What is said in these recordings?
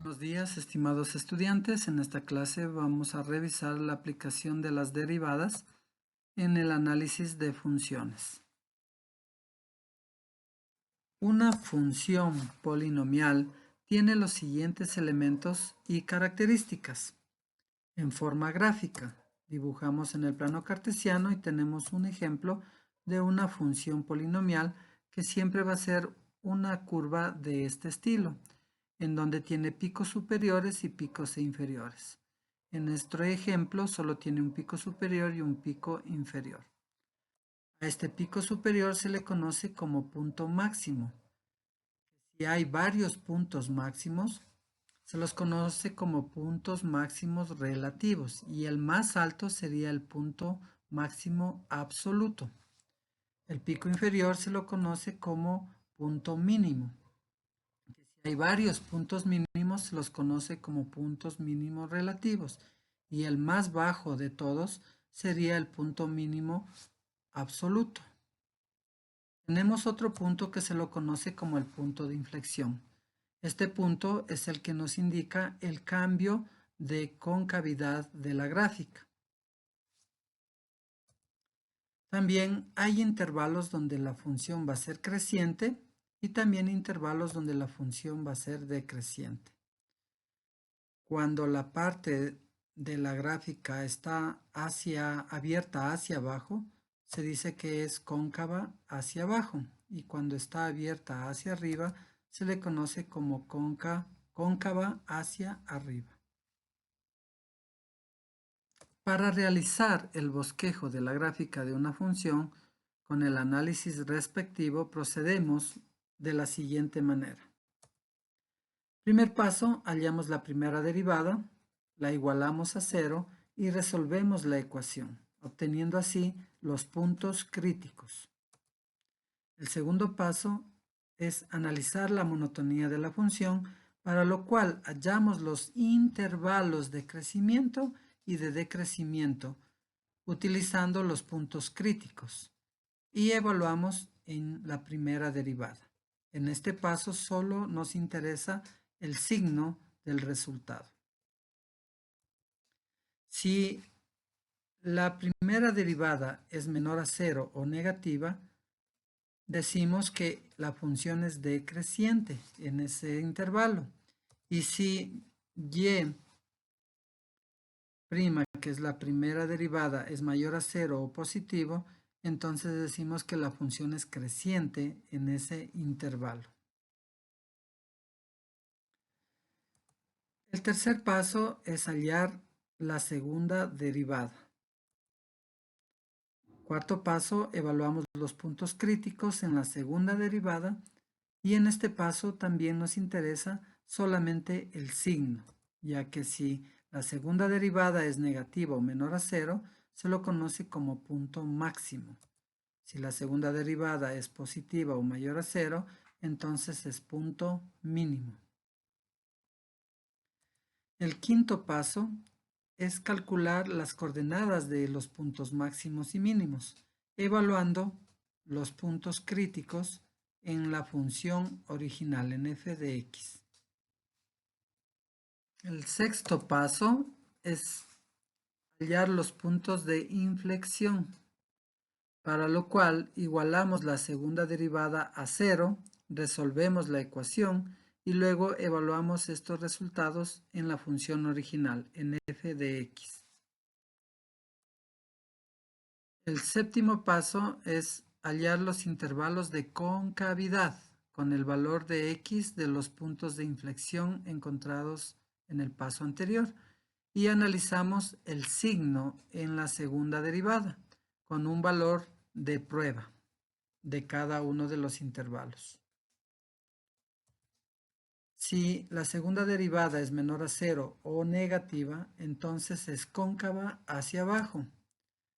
Buenos días, estimados estudiantes. En esta clase vamos a revisar la aplicación de las derivadas en el análisis de funciones. Una función polinomial tiene los siguientes elementos y características. En forma gráfica, dibujamos en el plano cartesiano y tenemos un ejemplo de una función polinomial que siempre va a ser una curva de este estilo, en donde tiene picos superiores y picos inferiores. En nuestro ejemplo solo tiene un pico superior y un pico inferior. A este pico superior se le conoce como punto máximo. Si hay varios puntos máximos, se los conoce como puntos máximos relativos y el más alto sería el punto máximo absoluto. El pico inferior se lo conoce como punto mínimo. Si hay varios puntos mínimos, se los conoce como puntos mínimos relativos y el más bajo de todos sería el punto mínimo absoluto. Tenemos otro punto que se lo conoce como el punto de inflexión. Este punto es el que nos indica el cambio de concavidad de la gráfica. También hay intervalos donde la función va a ser creciente y también intervalos donde la función va a ser decreciente. Cuando la parte de la gráfica está abierta hacia abajo, se dice que es cóncava hacia abajo, y cuando está abierta hacia arriba, se le conoce como cóncava hacia arriba. Para realizar el bosquejo de la gráfica de una función, con el análisis respectivo procedemos de la siguiente manera. Primer paso, hallamos la primera derivada, la igualamos a 0 y resolvemos la ecuación, obteniendo así los puntos críticos. El segundo paso es analizar la monotonía de la función, para lo cual hallamos los intervalos de crecimiento y de decrecimiento, utilizando los puntos críticos, y evaluamos en la primera derivada. En este paso solo nos interesa el signo del resultado. Si la primera derivada es menor a 0 o negativa, decimos que la función es decreciente en ese intervalo. Y si y', que es la primera derivada, es mayor a 0 o positivo, entonces decimos que la función es creciente en ese intervalo. El tercer paso es hallar la segunda derivada. Cuarto paso, evaluamos los puntos críticos en la segunda derivada y en este paso también nos interesa solamente el signo, ya que si la segunda derivada es negativa o menor a 0, se lo conoce como punto máximo. Si la segunda derivada es positiva o mayor a 0, entonces es punto mínimo. El quinto paso es calcular las coordenadas de los puntos máximos y mínimos, evaluando los puntos críticos en la función original en f de x. El sexto paso es hallar los puntos de inflexión, para lo cual igualamos la segunda derivada a 0, resolvemos la ecuación y luego evaluamos estos resultados en la función original, en f de x. El séptimo paso es hallar los intervalos de concavidad con el valor de x de los puntos de inflexión encontrados en el paso anterior y analizamos el signo en la segunda derivada con un valor de prueba de cada uno de los intervalos. Si la segunda derivada es menor a 0 o negativa, entonces es cóncava hacia abajo.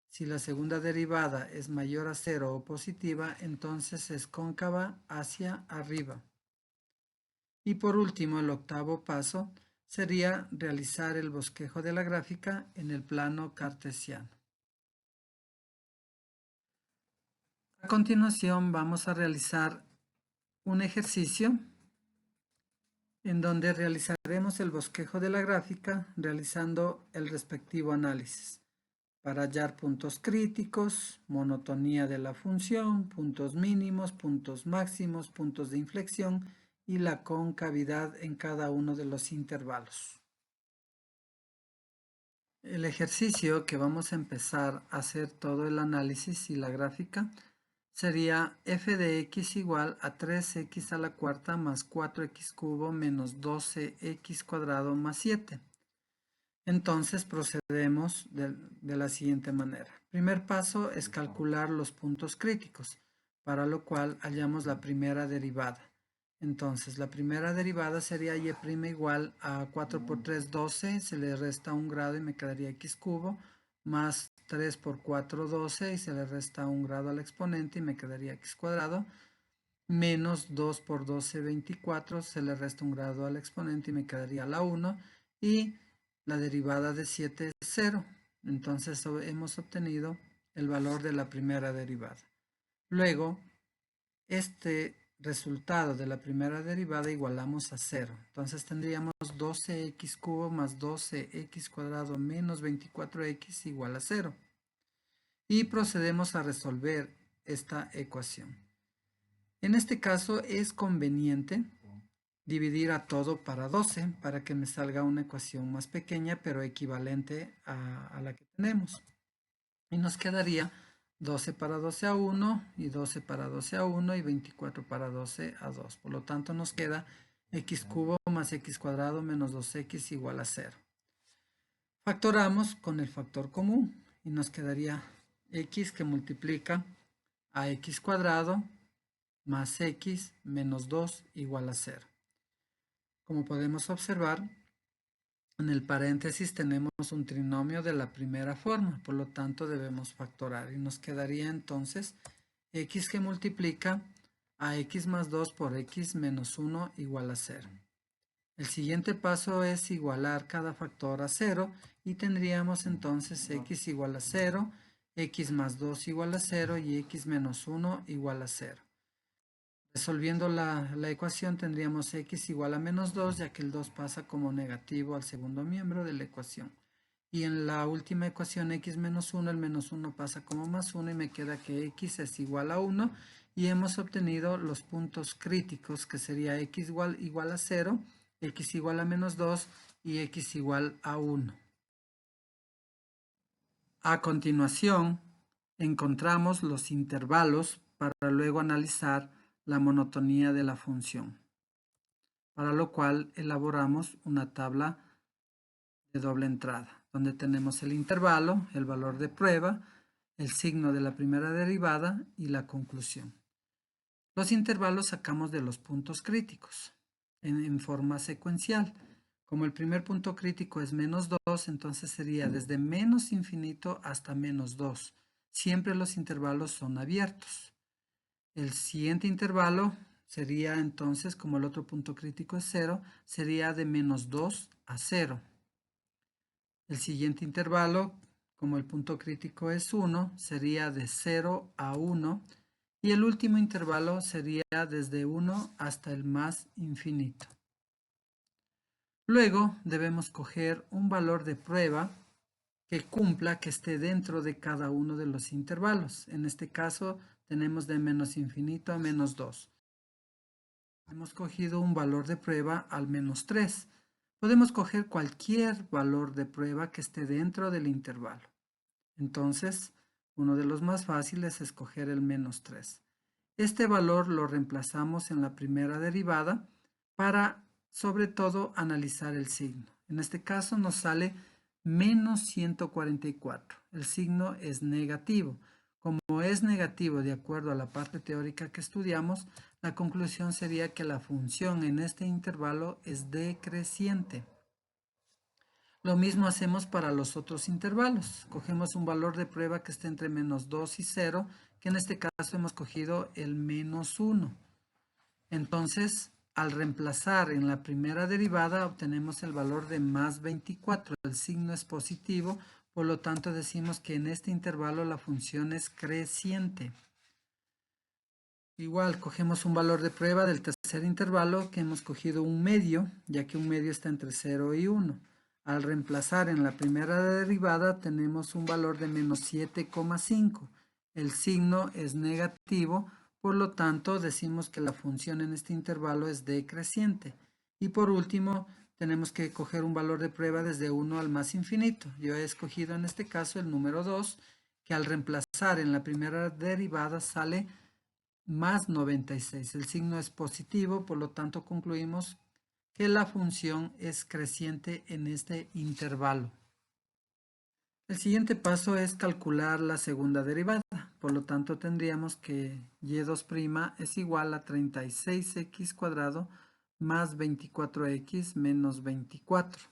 Si la segunda derivada es mayor a 0 o positiva, entonces es cóncava hacia arriba. Y por último, el octavo paso sería realizar el bosquejo de la gráfica en el plano cartesiano. A continuación vamos a realizar un ejercicio en donde realizaremos el bosquejo de la gráfica realizando el respectivo análisis para hallar puntos críticos, monotonía de la función, puntos mínimos, puntos máximos, puntos de inflexión y la concavidad en cada uno de los intervalos. El ejercicio que vamos a empezar a hacer todo el análisis y la gráfica sería f de x igual a 3x a la cuarta más 4x cubo menos 12x cuadrado más 7. Entonces procedemos de la siguiente manera. Primer paso es calcular los puntos críticos, para lo cual hallamos la primera derivada. Entonces la primera derivada sería y' igual a 4 por 3, 12, se le resta 1 grado y me quedaría x cubo, más 3 por 4, 12 y se le resta 1 grado al exponente y me quedaría x cuadrado, menos 2 por 12, 24, se le resta 1 grado al exponente y me quedaría la 1 y la derivada de 7 es 0. Entonces hemos obtenido el valor de la primera derivada. Luego, este resultado de la primera derivada igualamos a 0. Entonces tendríamos 12x cubo más 12x cuadrado menos 24x igual a 0. Y procedemos a resolver esta ecuación. En este caso es conveniente dividir a todo para 12 para que me salga una ecuación más pequeña pero equivalente a la que tenemos. Y nos quedaría 12 para 12 a 1 y 12 para 12 a 1 y 24 para 12 a 2. Por lo tanto nos queda x cubo más x cuadrado menos 2x igual a 0. Factoramos con el factor común y nos quedaría x que multiplica a x cuadrado más x menos 2 igual a 0. Como podemos observar, en el paréntesis tenemos un trinomio de la primera forma, por lo tanto debemos factorar y nos quedaría entonces x que multiplica a x más 2 por x menos 1 igual a 0. El siguiente paso es igualar cada factor a 0 y tendríamos entonces x igual a 0, x más 2 igual a 0 y x menos 1 igual a 0. Resolviendo la ecuación tendríamos x igual a menos 2, ya que el 2 pasa como negativo al segundo miembro de la ecuación. Y en la última ecuación x menos 1, el menos 1 pasa como más 1 y me queda que x es igual a 1 y hemos obtenido los puntos críticos que sería x igual a 0, x igual a menos 2 y x igual a 1. A continuación encontramos los intervalos para luego analizar la monotonía de la función, para lo cual elaboramos una tabla de doble entrada, donde tenemos el intervalo, el valor de prueba, el signo de la primera derivada y la conclusión. Los intervalos sacamos de los puntos críticos en forma secuencial. Como el primer punto crítico es menos 2, entonces sería desde menos infinito hasta menos 2. Siempre los intervalos son abiertos. El siguiente intervalo sería entonces, como el otro punto crítico es 0, sería de menos 2 a 0. El siguiente intervalo, como el punto crítico es 1, sería de 0 a 1. Y el último intervalo sería desde 1 hasta el más infinito. Luego debemos coger un valor de prueba que cumpla, que esté dentro de cada uno de los intervalos. En este caso tenemos de menos infinito a menos 2. Hemos cogido un valor de prueba al menos 3. Podemos coger cualquier valor de prueba que esté dentro del intervalo. Entonces, uno de los más fáciles es coger el menos 3. Este valor lo reemplazamos en la primera derivada para, sobre todo, analizar el signo. En este caso nos sale menos 144. El signo es negativo. Como es negativo de acuerdo a la parte teórica que estudiamos, la conclusión sería que la función en este intervalo es decreciente. Lo mismo hacemos para los otros intervalos. Cogemos un valor de prueba que esté entre menos 2 y 0, que en este caso hemos cogido el menos 1. Entonces, al reemplazar en la primera derivada, obtenemos el valor de más 24. El signo es positivo, por lo tanto decimos que en este intervalo la función es creciente. Igual cogemos un valor de prueba del tercer intervalo que hemos cogido un medio, ya que un medio está entre 0 y 1. Al reemplazar en la primera derivada tenemos un valor de menos 7,5. El signo es negativo, por lo tanto decimos que la función en este intervalo es decreciente. Y por último tenemos que coger un valor de prueba desde 1 al más infinito. Yo he escogido en este caso el número 2, que al reemplazar en la primera derivada sale más 96. El signo es positivo, por lo tanto concluimos que la función es creciente en este intervalo. El siguiente paso es calcular la segunda derivada, por lo tanto tendríamos que y2' es igual a 36x cuadrado más 24x menos 24.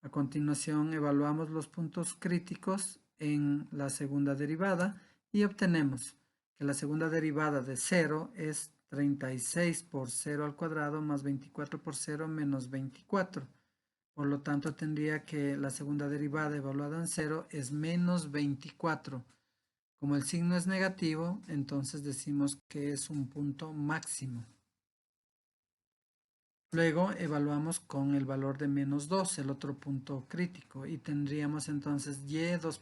A continuación evaluamos los puntos críticos en la segunda derivada y obtenemos que la segunda derivada de 0 es 36 por 0 al cuadrado más 24 por 0 menos 24. Por lo tanto, tendría que la segunda derivada evaluada en 0 es menos 24. Como el signo es negativo, entonces decimos que es un punto máximo. Luego evaluamos con el valor de menos 2, el otro punto crítico, y tendríamos entonces y2'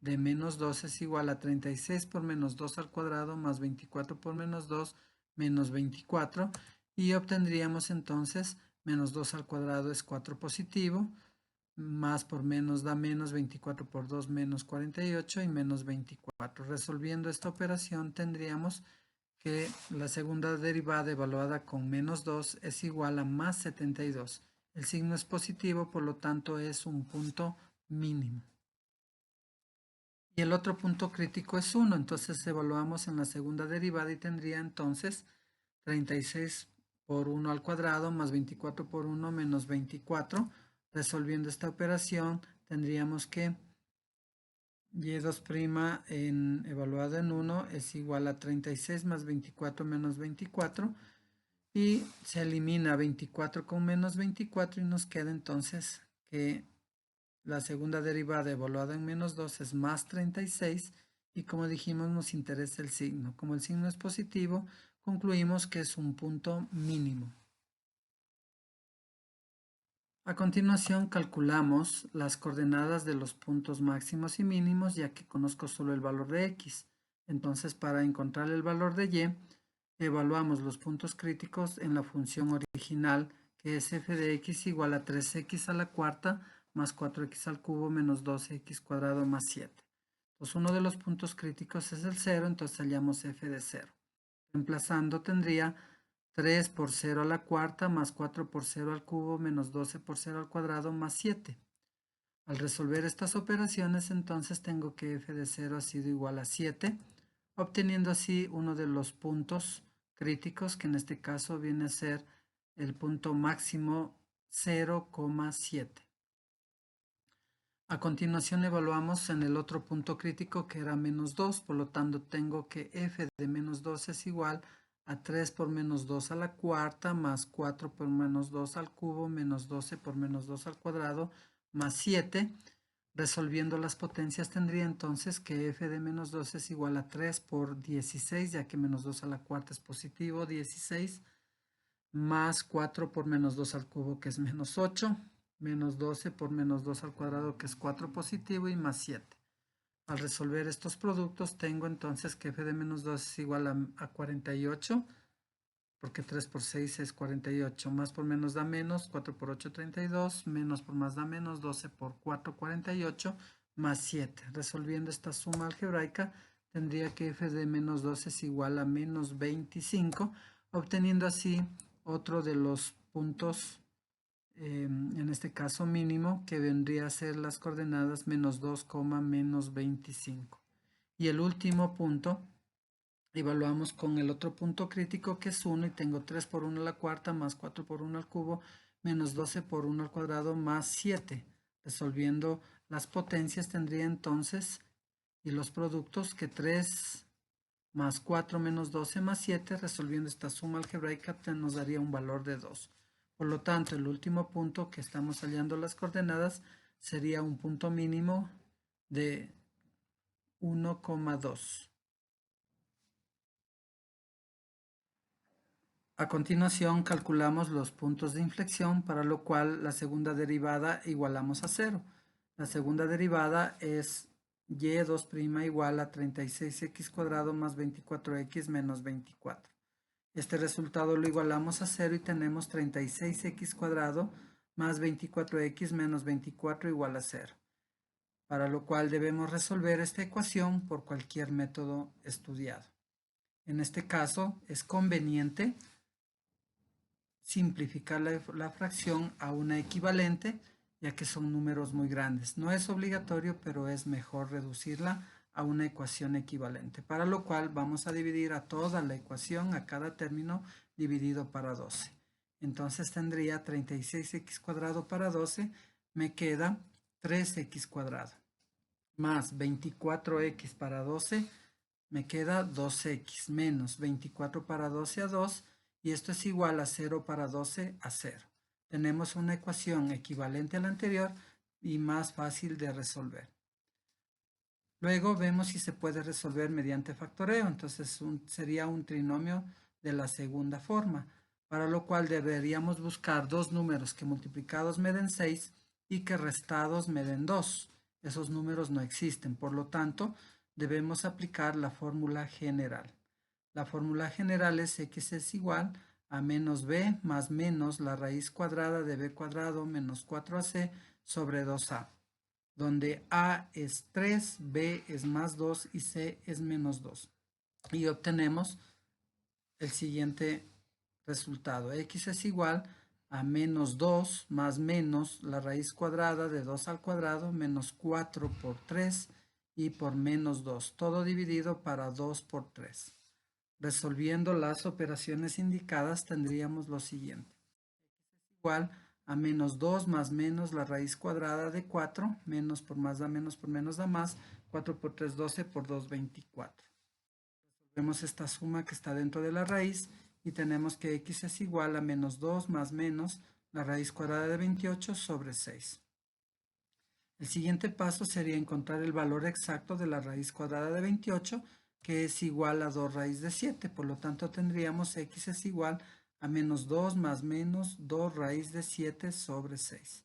de menos 2 es igual a 36 por menos 2 al cuadrado más 24 por menos 2 menos 24, y obtendríamos entonces menos 2 al cuadrado es 4 positivo, más por menos da menos, 24 por 2 menos 48 y menos 24. Resolviendo esta operación tendríamos que la segunda derivada evaluada con menos 2 es igual a más 72. El signo es positivo, por lo tanto es un punto mínimo. Y el otro punto crítico es 1, entonces evaluamos en la segunda derivada y tendría entonces 36 por 1 al cuadrado más 24 por 1 menos 24. Resolviendo esta operación tendríamos que y2' evaluado en 1 es igual a 36 más 24 menos 24 y se elimina 24 con menos 24 y nos queda entonces que la segunda derivada evaluada en menos 2 es más 36 y como dijimos nos interesa el signo. Como el signo es positivo, concluimos que es un punto mínimo. A continuación calculamos las coordenadas de los puntos máximos y mínimos ya que conozco solo el valor de x. Entonces para encontrar el valor de y, evaluamos los puntos críticos en la función original que es f de x igual a 3x a la cuarta más 4x al cubo menos 12x cuadrado más 7. Entonces uno de los puntos críticos es el 0, entonces hallamos f de 0. Reemplazando tendría 3 por 0 a la cuarta más 4 por 0 al cubo menos 12 por 0 al cuadrado más 7. Al resolver estas operaciones entonces tengo que f de 0 ha sido igual a 7, obteniendo así uno de los puntos críticos que en este caso viene a ser el punto máximo 0,7. A continuación evaluamos en el otro punto crítico que era menos 2, por lo tanto tengo que f de menos 2 es igual a 3 por menos 2 a la cuarta más 4 por menos 2 al cubo menos 12 por menos 2 al cuadrado más 7. Resolviendo las potencias tendría entonces que f de menos 2 es igual a 3 por 16, ya que menos 2 a la cuarta es positivo, 16, más 4 por menos 2 al cubo que es menos 8, menos 12 por menos 2 al cuadrado que es 4 positivo y más 7. Al resolver estos productos tengo entonces que f de menos 2 es igual a 48, porque 3 por 6 es 48, más por menos da menos, 4 por 8 32, menos por más da menos, 12 por 4 48, más 7. Resolviendo esta suma algebraica tendría que f de menos 2 es igual a menos 25, obteniendo así otro de los puntos, en este caso mínimo, que vendría a ser las coordenadas menos 2, menos 25. Y el último punto, evaluamos con el otro punto crítico que es 1 y tengo 3 por 1 a la cuarta más 4 por 1 al cubo menos 12 por 1 al cuadrado más 7. Resolviendo las potencias tendría entonces y los productos que 3 más 4 menos 12 más 7, resolviendo esta suma algebraica nos daría un valor de 2. Por lo tanto, el último punto que estamos hallando las coordenadas sería un punto mínimo de 1,2. A continuación calculamos los puntos de inflexión, para lo cual la segunda derivada igualamos a 0. La segunda derivada es y2' igual a 36x cuadrado más 24x menos 24. Este resultado lo igualamos a 0 y tenemos 36x cuadrado más 24x menos 24 igual a 0. Para lo cual debemos resolver esta ecuación por cualquier método estudiado. En este caso es conveniente simplificar la fracción a una equivalente, ya que son números muy grandes. No es obligatorio, pero es mejor reducirla a una ecuación equivalente, para lo cual vamos a dividir a toda la ecuación, a cada término, dividido para 12. Entonces tendría 36x cuadrado para 12, me queda 3x cuadrado, más 24x para 12, me queda 2x, menos 24 para 12 a 2, y esto es igual a 0 para 12 a 0. Tenemos una ecuación equivalente a la anterior y más fácil de resolver. Luego vemos si se puede resolver mediante factoreo, entonces sería un trinomio de la segunda forma, para lo cual deberíamos buscar dos números que multiplicados me den 6 y que restados me den 2. Esos números no existen, por lo tanto, debemos aplicar la fórmula general. La fórmula general es x es igual a menos b más menos la raíz cuadrada de b cuadrado menos 4ac sobre 2a, donde a es 3, b es más 2 y c es menos 2. Y obtenemos el siguiente resultado. X es igual a menos 2 más menos la raíz cuadrada de 2 al cuadrado menos 4 por 3 y por menos 2, todo dividido para 2 por 3. Resolviendo las operaciones indicadas tendríamos lo siguiente. X es igual a menos 2 más menos la raíz cuadrada de 4, menos por más da menos por menos da más, 4 por 3, 12 por 2, 24. Resolvemos esta suma que está dentro de la raíz y tenemos que x es igual a menos 2 más menos la raíz cuadrada de 28 sobre 6. El siguiente paso sería encontrar el valor exacto de la raíz cuadrada de 28, que es igual a 2 raíz de 7. Por lo tanto, tendríamos x es igual a menos 2 más menos 2 raíz de 7 sobre 6.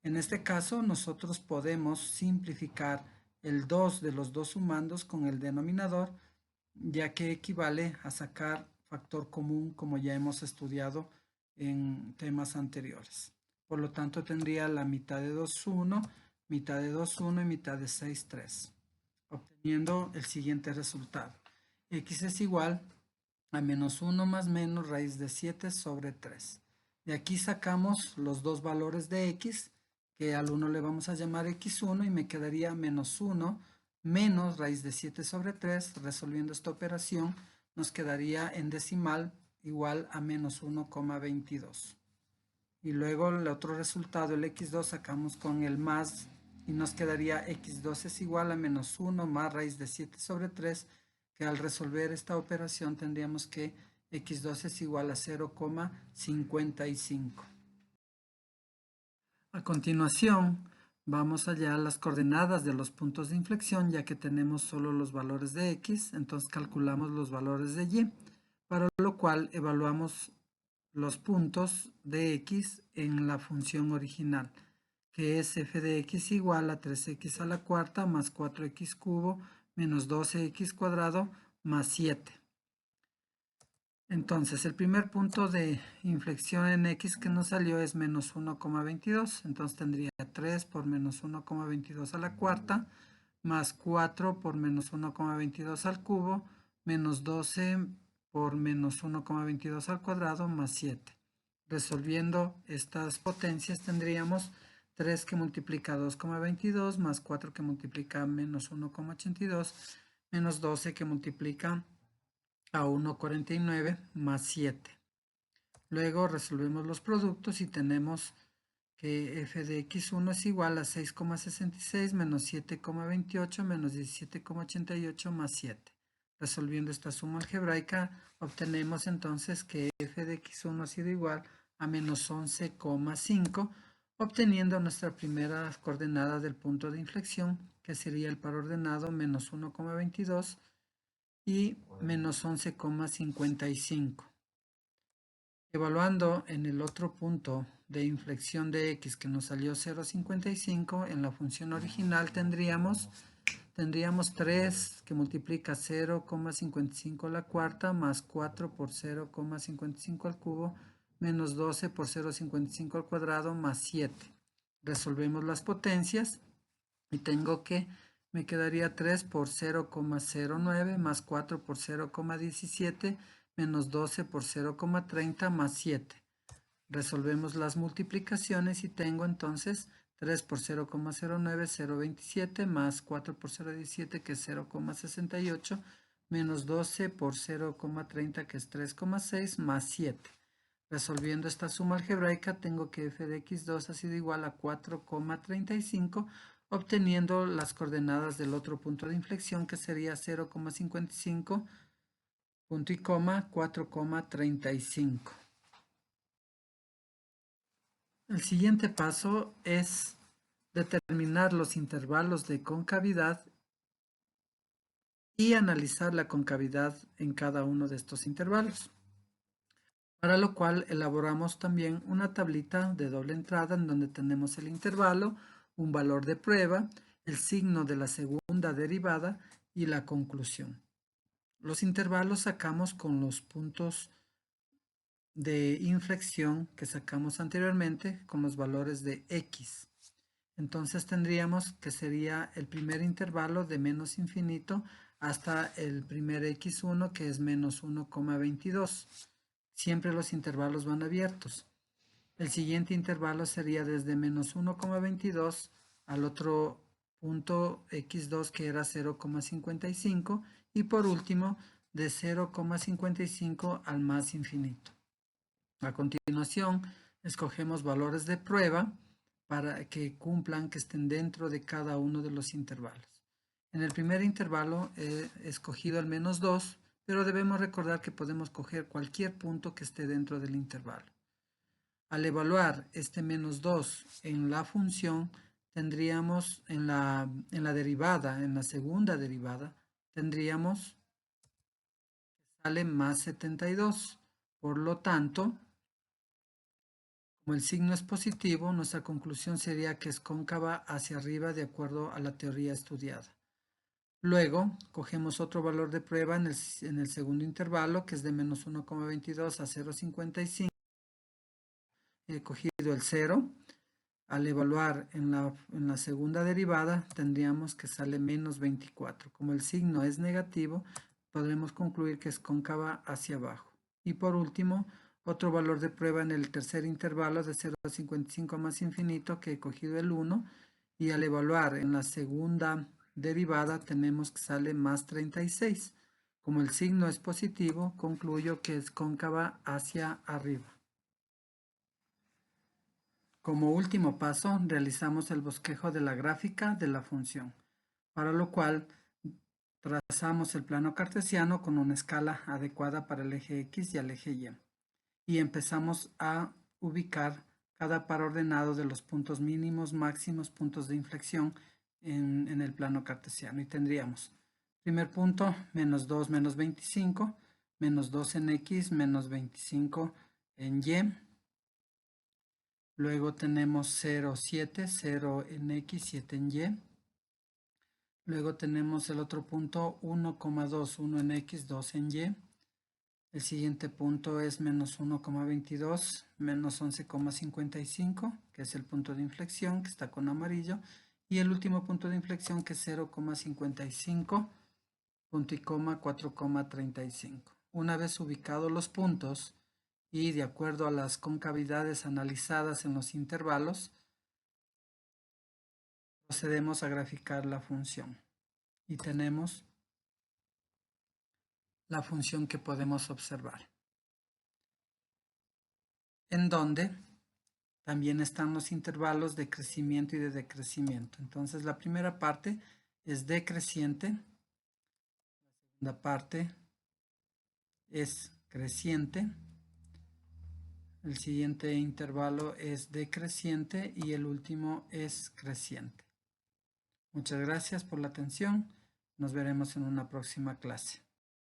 En este caso, nosotros podemos simplificar el 2 de los dos sumandos con el denominador, ya que equivale a sacar factor común, como ya hemos estudiado en temas anteriores. Por lo tanto, tendría la mitad de 2, 1, mitad de 2, 1 y mitad de 6, 3, obteniendo el siguiente resultado. X es igual a menos 1 más menos raíz de 7 sobre 3. De aquí sacamos los dos valores de x, que al 1 le vamos a llamar x1 y me quedaría menos 1 menos raíz de 7 sobre 3. Resolviendo esta operación nos quedaría en decimal igual a menos 1,22. Y luego el otro resultado, el x2, sacamos con el más y nos quedaría x2 es igual a menos 1 más raíz de 7 sobre 3, que al resolver esta operación tendríamos que x2 es igual a 0,55. A continuación, vamos allá a las coordenadas de los puntos de inflexión, ya que tenemos solo los valores de x, entonces calculamos los valores de y, para lo cual evaluamos los puntos de x en la función original, que es f de x igual a 3x a la cuarta más 4x cubo menos 12x cuadrado más 7. Entonces, el primer punto de inflexión en x que nos salió es menos 1,22. Entonces tendría 3 por menos 1,22 a la cuarta, más 4 por menos 1,22 al cubo, menos 12 por menos 1,22 al cuadrado, más 7. Resolviendo estas potencias tendríamos 3 que multiplica 2,22, más 4 que multiplica menos 1,82, menos 12 que multiplica a 1,49 más 7. Luego resolvemos los productos y tenemos que f de x1 es igual a 6,66 menos 7,28 menos 17,88 más 7. Resolviendo esta suma algebraica obtenemos entonces que f de x1 ha sido igual a menos 11,5, obteniendo nuestra primera coordenada del punto de inflexión, que sería el par ordenado menos 1,22 y menos 11,55. Evaluando en el otro punto de inflexión de x que nos salió 0,55, en la función original tendríamos 3 que multiplica 0,55 a la cuarta más 4 por 0,55 al cubo menos 12 por 0,55 al cuadrado más 7. Resolvemos las potencias y tengo que me quedaría 3 por 0,09 más 4 por 0,17 menos 12 por 0,30 más 7. Resolvemos las multiplicaciones y tengo entonces 3 por 0,09, 0,27 más 4 por 0,17 que es 0,68 menos 12 por 0,30 que es 3,6 más 7. Resolviendo esta suma algebraica tengo que f de x2 ha sido igual a 4,35 obteniendo las coordenadas del otro punto de inflexión que sería 0,55 punto y coma 4,35. El siguiente paso es determinar los intervalos de concavidad y analizar la concavidad en cada uno de estos intervalos. Para lo cual elaboramos también una tablita de doble entrada en donde tenemos el intervalo, un valor de prueba, el signo de la segunda derivada y la conclusión. Los intervalos sacamos con los puntos de inflexión que sacamos anteriormente con los valores de x. Entonces tendríamos que sería el primer intervalo de menos infinito hasta el primer x1 que es menos 1,22. Siempre los intervalos van abiertos. El siguiente intervalo sería desde menos 1,22 al otro punto x2 que era 0,55 y por último de 0,55 al más infinito. A continuación, escogemos valores de prueba para que cumplan, que estén dentro de cada uno de los intervalos. En el primer intervalo he escogido el menos 2, pero debemos recordar que podemos coger cualquier punto que esté dentro del intervalo. Al evaluar este menos 2 en la función, tendríamos en la derivada, en la segunda derivada, tendríamos que sale más 72. Por lo tanto, como el signo es positivo, nuestra conclusión sería que es cóncava hacia arriba de acuerdo a la teoría estudiada. Luego, cogemos otro valor de prueba en el segundo intervalo, que es de menos 1,22 a 0,55. He cogido el 0. Al evaluar en la segunda derivada, tendríamos que sale menos 24. Como el signo es negativo, podremos concluir que es cóncava hacia abajo. Y por último, otro valor de prueba en el tercer intervalo de 0,55 más infinito, que he cogido el 1. Y al evaluar en la segunda derivada, tenemos que sale más 36. Como el signo es positivo, concluyo que es cóncava hacia arriba. Como último paso, realizamos el bosquejo de la gráfica de la función, para lo cual trazamos el plano cartesiano con una escala adecuada para el eje X y el eje Y. Y empezamos a ubicar cada par ordenado de los puntos mínimos, máximos, puntos de inflexión en el plano cartesiano. Y tendríamos, primer punto, menos 2, menos 25, menos 2 en X, menos 25 en Y. Luego tenemos 0, 7, 0 en X, 7 en Y. Luego tenemos el otro punto 1,2, 1 en X, 2 en Y. El siguiente punto es menos 1,22, menos 11,55, que es el punto de inflexión, que está con amarillo. Y el último punto de inflexión, que es 0,55, punto y coma 4,35. Una vez ubicados los puntos, y de acuerdo a las concavidades analizadas en los intervalos, procedemos a graficar la función. Y tenemos la función que podemos observar, en donde también están los intervalos de crecimiento y de decrecimiento. Entonces la primera parte es decreciente, la segunda parte es creciente, el siguiente intervalo es decreciente y el último es creciente. Muchas gracias por la atención. Nos veremos en una próxima clase.